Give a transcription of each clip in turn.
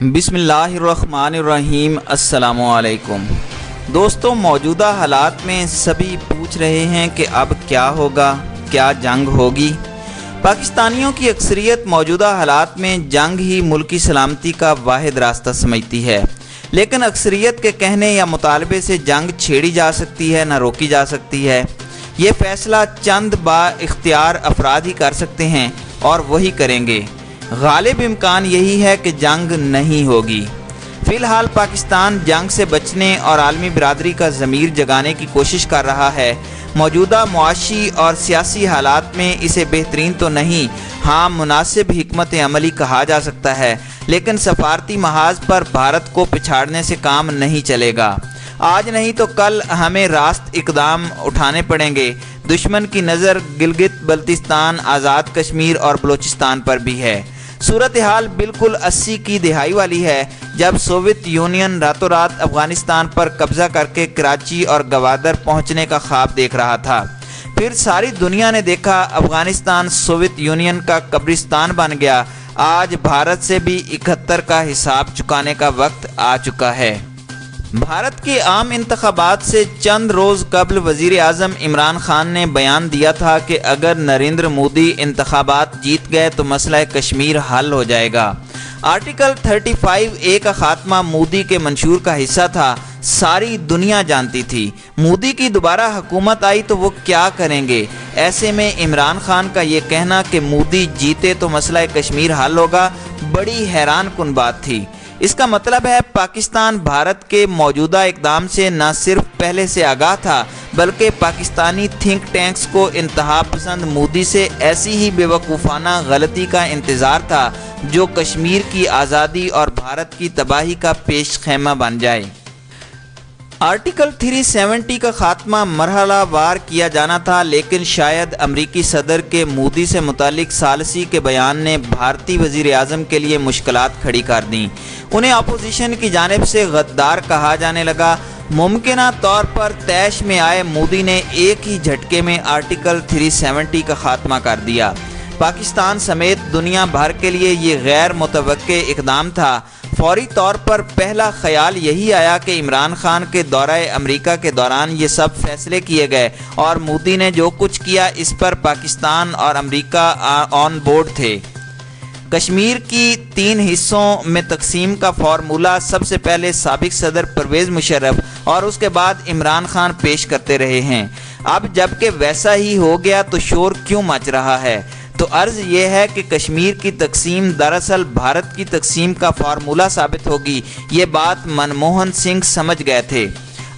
बिस्मिल्लाहिर्रहमानिर्रहीम। अस्सलामु अलैकुम दोस्तों, मौजूदा हालात में सभी पूछ रहे हैं कि अब क्या होगा, क्या जंग होगी। पाकिस्तानियों की अक्सरियत मौजूदा हालात में जंग ही मुल्की सलामती का वाहिद रास्ता समझती है, लेकिन अक्सरियत के कहने या मुतालबे से जंग छेड़ी जा सकती है, न रोकी जा सकती है। ये फैसला चंद बाइख्तियार अफराद ही कर सकते हैं और वही करेंगे। गालिब इम्कान यही है कि जंग नहीं होगी। फ़िलहाल पाकिस्तान जंग से बचने और आलमी बिरादरी का ज़मीर जगाने की कोशिश कर रहा है। मौजूदा मुआशी और सियासी हालात में इसे बेहतरीन तो नहीं, हाँ मुनासिब हिकमत अमली कहा जा सकता है, लेकिन सफारती महाज पर भारत को पिछाड़ने से काम नहीं चलेगा। आज नहीं तो कल हमें रास्त इकदाम उठाने पड़ेंगे। दुश्मन की नज़र गिलगित बल्तिस्तान, आज़ाद कश्मीर और बलूचिस्तान पर भी है। सूरत हाल बिल्कुल 80 की दिहाई वाली है, जब सोवियत यूनियन रातों रात अफ़गानिस्तान पर कब्ज़ा करके कराची और गवादर पहुंचने का ख्वाब देख रहा था। फिर सारी दुनिया ने देखा अफ़गानिस्तान सोवियत यूनियन का कब्रिस्तान बन गया। आज भारत से भी 71 का हिसाब चुकाने का वक्त आ चुका है। भारत के आम इंतखाबात से चंद रोज़ कबल वज़ीर आज़म इमरान खान ने बयान दिया था कि अगर नरेंद्र मोदी इंतखाबात जीत गए तो मसला कश्मीर हल हो जाएगा। आर्टिकल 35A का खात्मा मोदी के मंशूर का हिस्सा था, सारी दुनिया जानती थी। मोदी की दोबारा हुकूमत आई तो वो क्या करेंगे। ऐसे में इमरान खान का ये कहना कि मोदी जीते तो मसला कश्मीर हल होगा, बड़ी हैरान कुन बात थी। इसका मतलब है पाकिस्तान भारत के मौजूदा इक़दाम से न सिर्फ पहले से आगाह था, बल्कि पाकिस्तानी थिंक टैंक्स को इंतहा पसंद मोदी से ऐसी ही बेवकूफ़ाना गलती का इंतज़ार था जो कश्मीर की आज़ादी और भारत की तबाही का पेश खैमा बन जाए। आर्टिकल 370 का खात्मा मरहला वार किया जाना था, लेकिन शायद अमरीकी सदर के मोदी से मुतालिक सालसी के बयान ने भारतीय वज़ीर आज़म के लिए मुश्किलात खड़ी कर दी। उन्हें अपोजिशन की जानिब से गद्दार कहा जाने लगा। मुमकिना तौर पर तैश में आए मोदी ने एक ही झटके में आर्टिकल 370 का खात्मा कर दिया। पाकिस्तान समेत दुनिया भर के लिए ये गैर मुतवक्के इक़दाम था। फौरी तौर पर पहला ख्याल यही आया कि इमरान खान के दौरे अमेरिका के दौरान ये सब फैसले किए गए और मोदी ने जो कुछ किया इस पर पाकिस्तान और अमेरिका ऑन बोर्ड थे। कश्मीर की 3 हिस्सों में तकसीम का फार्मूला सबसे पहले साबिक सदर परवेज़ मुशर्रफ और उसके बाद इमरान खान पेश करते रहे हैं। अब जबकि वैसा ही हो गया तो शोर क्यों मच रहा है? तो अर्ज़ ये है कि कश्मीर की तकसीम दरअसल भारत की तकसीम का फार्मूला साबित होगी। ये बात मनमोहन सिंह समझ गए थे,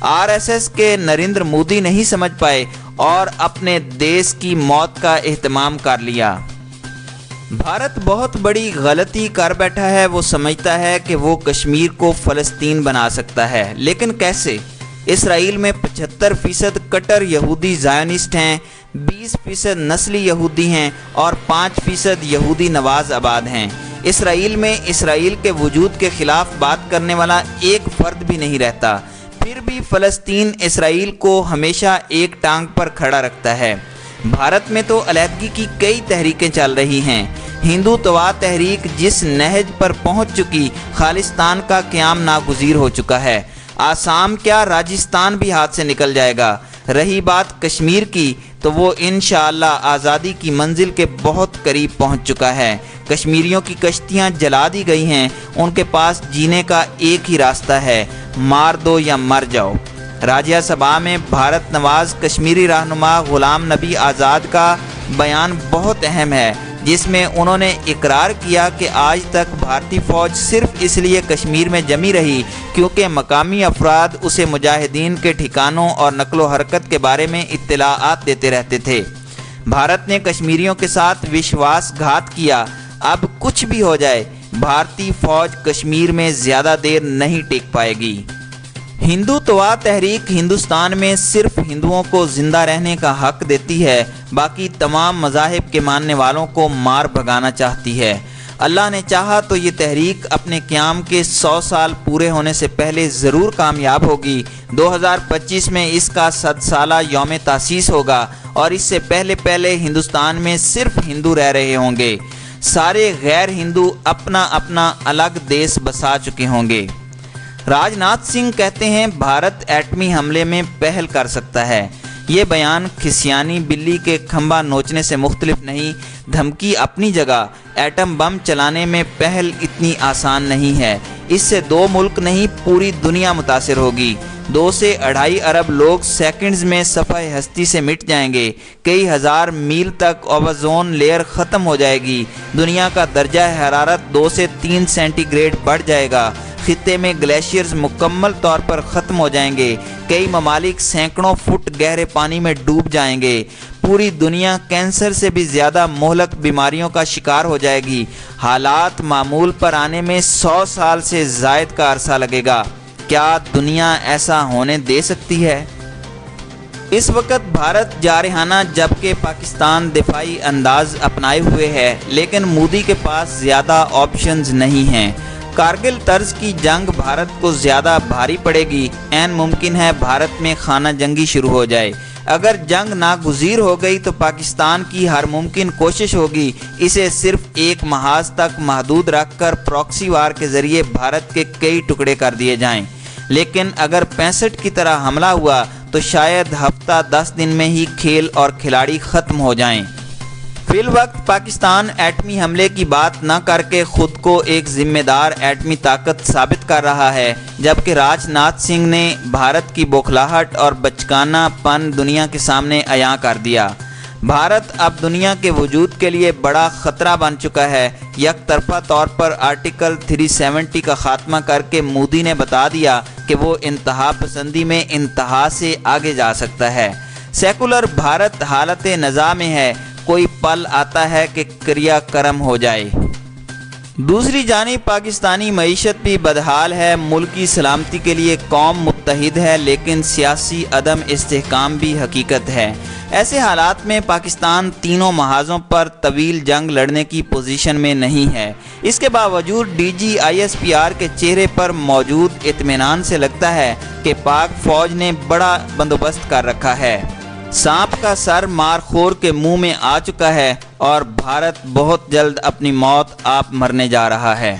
RSS के नरेंद्र मोदी नहीं समझ पाए और अपने देश की मौत का एहतमाम कर लिया। भारत बहुत बड़ी गलती कर बैठा है। वो समझता है कि वो कश्मीर को फ़लस्तीन बना सकता है, लेकिन कैसे? इसराइल में 75% कट्टर यहूदी ज़ायोनिस्ट हैं, 20% नस्ली यहूदी हैं और 5% यहूदी नवाज आबाद हैं। इसराइल में इसराइल के वजूद के ख़िलाफ़ बात करने वाला एक फ़र्द भी नहीं रहता। फिर भी फ़लस्तीन इसराइल को हमेशा एक टांग पर खड़ा रखता है। भारत में तो अलहदगी की कई तहरीकें चल रही हैं। हिंदुत्वा तहरीक जिस नहज पर पहुंच चुकी, खालिस्तान का क़याम नागुज़ीर हो चुका है। आसाम क्या राजस्थान भी हाथ से निकल जाएगा। रही बात कश्मीर की तो वो इंशाअल्लाह आज़ादी की मंजिल के बहुत करीब पहुंच चुका है। कश्मीरियों की कश्तियां जला दी गई हैं, उनके पास जीने का एक ही रास्ता है, मार दो या मर जाओ। राज्य सभा में भारत नवाज कश्मीरी रहनुमा गुलाम नबी आज़ाद का बयान बहुत अहम है, जिसमें उन्होंने इकरार किया कि आज तक भारतीय फ़ौज सिर्फ इसलिए कश्मीर में जमी रही क्योंकि मकामी अफराद उसे मुजाहिदीन के ठिकानों और नकलो हरकत के बारे में इत्तलाआत देते रहते थे। भारत ने कश्मीरियों के साथ विश्वासघात किया। अब कुछ भी हो जाए, भारतीय फ़ौज कश्मीर में ज़्यादा देर नहीं टिक पाएगी। हिंदुत्वा तहरीक हिंदुस्तान में सिर्फ हिंदुओं को ज़िंदा रहने का हक देती है, बाकी तमाम मज़ाहिब के मानने वालों को मार भगाना चाहती है। अल्लाह ने चाहा तो ये तहरीक अपने क़याम के 100 साल पूरे होने से पहले ज़रूर कामयाब होगी। 2025 में इसका 100 साला यौम तासीस होगा और इससे पहले हिंदुस्तान में सिर्फ हिंदू रह रहे होंगे। सारे गैर हिंदू अपना अपना अलग देश बसा चुके होंगे। राजनाथ सिंह कहते हैं भारत एटमी हमले में पहल कर सकता है। ये बयान खिसियानी बिल्ली के खंबा नोचने से मुख्तलिफ नहीं। धमकी अपनी जगह, एटम बम चलाने में पहल इतनी आसान नहीं है। इससे दो मुल्क नहीं पूरी दुनिया मुतासिर होगी। 2 से 2.5 अरब लोग सेकंड्स में सफ़े हस्ती से मिट जाएंगे। कई हज़ार मील तक ओज़ोन लेयर ख़त्म हो जाएगी। दुनिया का दर्जा हरारत 2 से 3 सेंटीग्रेड बढ़ जाएगा। खित्ते में ग्लेशियर्स मुकम्मल तौर पर ख़त्म हो जाएंगे। कई ममालिक सैकड़ों फुट गहरे पानी में डूब जाएंगे। पूरी दुनिया कैंसर से भी ज़्यादा मोहलक बीमारियों का शिकार हो जाएगी। हालात मामूल पर आने में 100 साल से ज़ायद का अरसा लगेगा। क्या दुनिया ऐसा होने दे सकती है? इस वक्त भारत जारहाना जबकि पाकिस्तान दिफाई अंदाज अपनाए हुए है, लेकिन मोदी के पास ज़्यादा ऑप्शंस नहीं हैं। कारगिल तर्ज की जंग भारत को ज़्यादा भारी पड़ेगी। ऐन मुमकिन है भारत में खाना जंगी शुरू हो जाए। अगर जंग नागुज़ीर हो गई तो पाकिस्तान की हर मुमकिन कोशिश होगी इसे सिर्फ एक महाज तक महदूद रखकर प्रॉक्सी वार के ज़रिए भारत के कई टुकड़े कर दिए जाएं। लेकिन अगर 65 की तरह हमला हुआ तो शायद हफ्ता 10 दिन में ही खेल और खिलाड़ी ख़त्म हो जाएं। फिल वक्त पाकिस्तान एटमी हमले की बात न करके खुद को एक जिम्मेदार एटमी ताकत साबित कर रहा है, जबकि राजनाथ सिंह ने भारत की बौखलाहट और बचकानापन दुनिया के सामने अयां कर दिया। भारत अब दुनिया के वजूद के लिए बड़ा ख़तरा बन चुका है। यकतरफा तौर पर आर्टिकल 370 का खात्मा करके मोदी ने बता दिया कि वो इंतहा पसंदी में इंतहा से आगे जा सकता है। सेकुलर भारत हालत नज़ा में है। कोई पल आता है कि क्रियाक्रम हो जाए। दूसरी जानिब पाकिस्तानी मईशत भी बदहाल है। मुल्की सलामती के लिए कौम मुत्तहिद है, लेकिन सियासी अदम इस्तेहकाम भी हकीकत है। ऐसे हालात में पाकिस्तान तीनों महाजों पर तवील जंग लड़ने की पोजीशन में नहीं है। इसके बावजूद DG ISPR के चेहरे पर मौजूद इत्मीनान से लगता है कि पाक फौज ने बड़ा बंदोबस्त कर रखा है। सांप का सर मारखोर के मुंह में आ चुका है और भारत बहुत जल्द अपनी मौत आप मरने जा रहा है।